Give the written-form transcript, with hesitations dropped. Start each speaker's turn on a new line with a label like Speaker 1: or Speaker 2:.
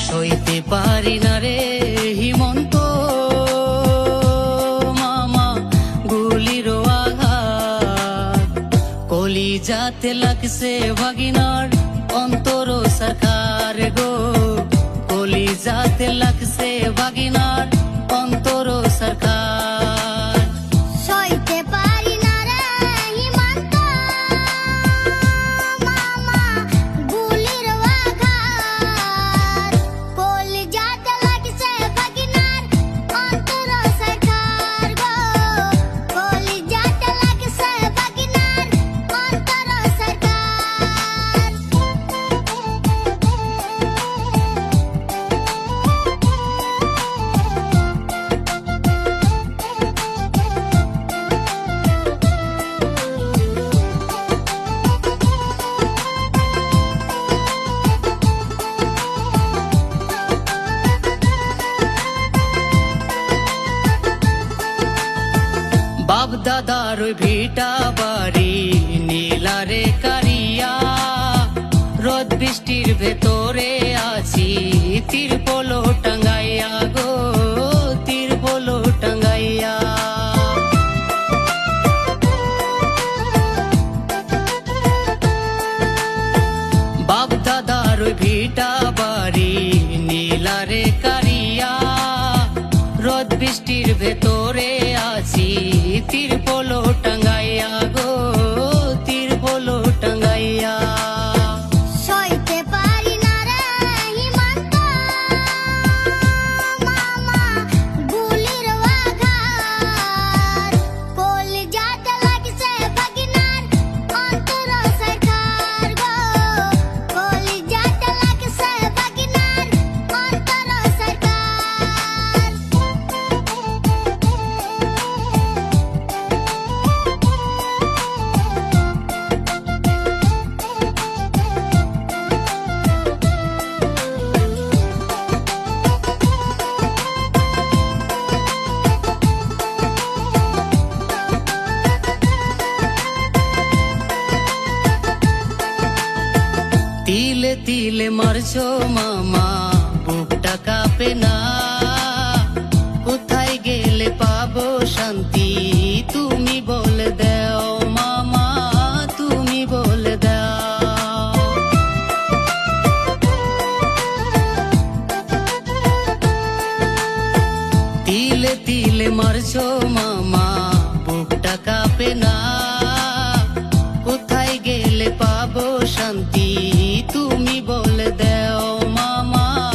Speaker 1: সইতে পারি না রে হিমন্ত মামা গুলির আঘাত, কলিজাতে লাগছে ভাগিনার অন্তর সরকার গো, কলিজাতে লাগছে ভাগিনার অন্তর সরকার।
Speaker 2: সইতে পারি না রে হিমন্ত মামা গুলির আঘাত, কলিজাতে লাগছে ভাগিনার অন্তর সরকার গো, কলিজাতে লাগছে ভাগিনার অন্তর সরকার।
Speaker 1: বাপ দাদার ওই ভিটা বাড়ি নীলারে কারিয়া, রোদ বৃষ্টির ভেতরে আছি তিরপল টাঙ্গাইয়া গো, তিরপল টাঙ্গাইয়া। বাপ দাদার ওই ভিটা বাড়ি নীলারে কারিয়া, রোদ বৃষ্টির ভেতরে আছি তিরপল টাঙ্গাইয়া গো, তিরপল টাঙ্গাইয়া।
Speaker 2: সইতে পারি না রে হিমন্ত মামা গুলির আঘাত, কলিজাতে লাগছে ভাগিনার অন্তর সরকার গো, কলিজাতে লাগছে ভাগিনার অন্তর সরকার।
Speaker 1: তিলে তিলে মারছো মামা বুকটা কাঁপে না, কোথায় গেলে পাবো শান্তি তুমি বলে দাও মামা, তুমি বলে দাও। তিলে তিলে মারছো মামা